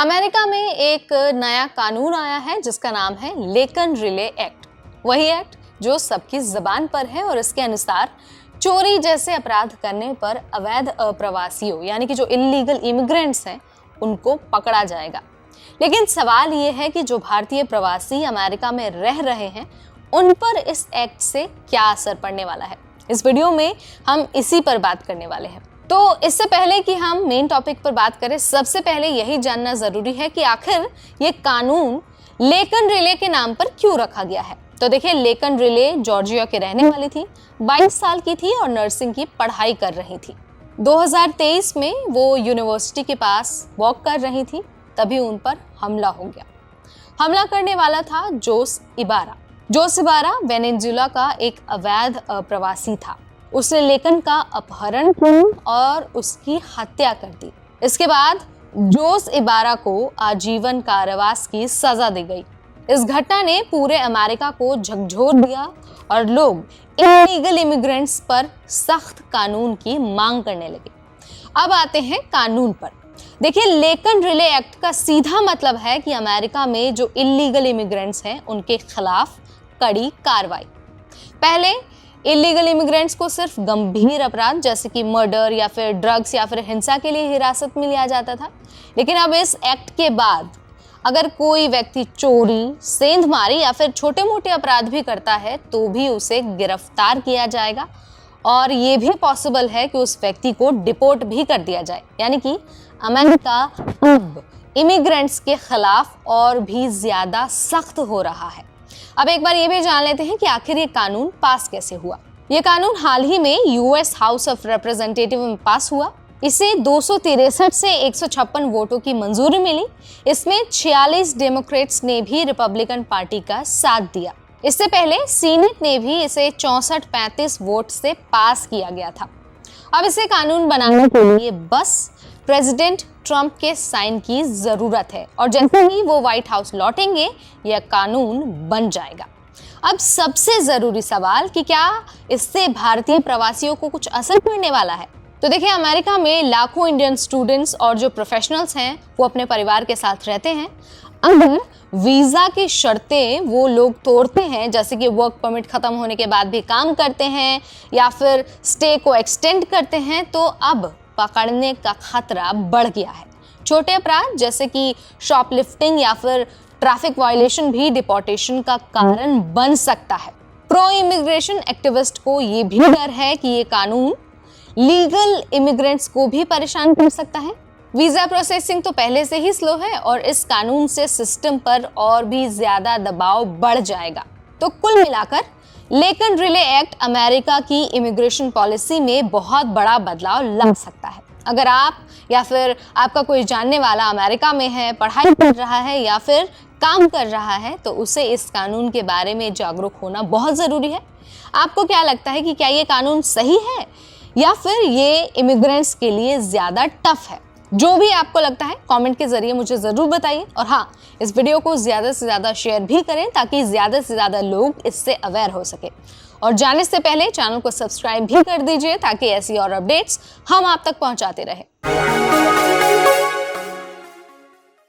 America में एक नया कानून आया है जिसका नाम है लेकिन रिले एक्ट। वही एक्ट जो सबकी जुबान पर है और इसके अनुसार चोरी जैसे अपराध करने पर अवैध अप्रवासियों यानी कि जो इलीगल इमिग्रेंट्स हैं उनको पकड़ा जाएगा। लेकिन सवाल ये है कि जो भारतीय प्रवासी अमेरिका में रह रहे हैं उन पर इस एक्ट से क्या असर पड़ने वाला है। इस वीडियो में हम इसी पर बात करने वाले हैं। तो इससे पहले कि हम मेन टॉपिक पर बात करें, सबसे पहले यही जानना जरूरी है कि आखिर ये कानून लेकिन रिले के नाम पर क्यों रखा गया है। तो देखिए, लेकिन रिले जॉर्जिया के रहने वाली थी, 22 साल की थी और नर्सिंग की पढ़ाई कर रही थी। 2023 में वो यूनिवर्सिटी के पास वॉक कर रही थी, तभी उन पर हमला हो गया। हमला करने वाला था जोस इबारा। जोस इबारा वेनेजुएला का एक अवैध प्रवासी था। उसने लेकिन का अपहरण किया और उसकी हत्या कर दी। इसके बाद जोस इबारा को आजीवन कारावास की सजा दी गई। इस घटना ने पूरे अमेरिका को झकझोर दिया और लोग इलीगल इमिग्रेंट्स पर सख्त कानून की मांग करने लगे। अब आते हैं कानून पर। देखिए, लेकिन रिले एक्ट का सीधा मतलब है कि अमेरिका में जो इलीगल इमिग्रेंट्स हैं उनके खिलाफ कड़ी कार्रवाई। पहले इलीगल इमिग्रेंट्स को सिर्फ गंभीर अपराध जैसे कि मर्डर या फिर ड्रग्स या फिर हिंसा के लिए हिरासत में लिया जाता था, लेकिन अब इस एक्ट के बाद अगर कोई व्यक्ति चोरी, सेंधमारी या फिर छोटे मोटे अपराध भी करता है तो भी उसे गिरफ्तार किया जाएगा और ये भी पॉसिबल है कि उस व्यक्ति को डिपोर्ट भी कर दिया जाए। यानी कि अमेरिका अब इमिग्रेंट्स के खिलाफ और भी ज्यादा सख्त हो रहा है। अब एक बार ये भी जान लेते हैं कि आखिर ये कानून पास कैसे हुआ। ये कानून हाल ही में यूएस हाउस ऑफ रिप्रेजेंटेटिव में पास हुआ। इसे 263 से 156 वोटों की मंजूरी मिली। इसमें 46 डेमोक्रेट्स ने भी रिपब्लिकन पार्टी का साथ दिया। इससे पहले सीनेट ने भी इसे 64-35 वोट से पास किया गया था। अब इसे कानून बनाने के लिए बस प्रेसिडेंट ट्रंप के साइन की जरूरत है और जैसे ही वो व्हाइट हाउस लौटेंगे यह कानून बन जाएगा। अब सबसे जरूरी सवाल कि क्या इससे भारतीय प्रवासियों को कुछ असर पड़ने वाला है। तो देखिए, अमेरिका में लाखों इंडियन स्टूडेंट्स और जो प्रोफेशनल्स हैं वो अपने परिवार के साथ रहते हैं। अगर वीजा की शर्तें वो लोग तोड़ते हैं, जैसे कि वर्क परमिट खत्म होने के बाद भी काम करते हैं या फिर स्टे को एक्सटेंड करते हैं, तो अब पकड़ने का खतरा बढ़ गया है। छोटे अपराध जैसे कि शॉपलिफ्टिंग या फिर ट्रैफिक वायलेशन भी डिपोर्टेशन का कारण बन सकता है। प्रो इमिग्रेशन एक्टिविस्ट को ये भी डर है कि ये कानून लीगल इमिग्रेंट्स को भी परेशान कर सकता है। वीजा प्रोसेसिंग तो पहले से ही स्लो है और इस कानून से सिस्टम पर और भी ज्यादा दबाव बढ़ जाएगा। तो कुल मिलाकर लेकिन रिले एक्ट अमेरिका की इमिग्रेशन पॉलिसी में बहुत बड़ा बदलाव ला सकता है। अगर आप या फिर आपका कोई जानने वाला अमेरिका में है, पढ़ाई कर रहा है या फिर काम कर रहा है, तो उसे इस कानून के बारे में जागरूक होना बहुत ज़रूरी है। आपको क्या लगता है कि क्या ये कानून सही है या फिर ये इमिग्रेंट्स के लिए ज़्यादा टफ है? जो भी आपको लगता है कमेंट के जरिए मुझे ज़रूर बताइए और हाँ, इस वीडियो को ज़्यादा से ज़्यादा शेयर भी करें ताकि ज़्यादा से ज़्यादा लोग इससे अवेयर हो सके। और जाने से पहले चैनल को सब्सक्राइब भी कर दीजिए ताकि ऐसी और अपडेट्स हम आप तक पहुंचाते रहें।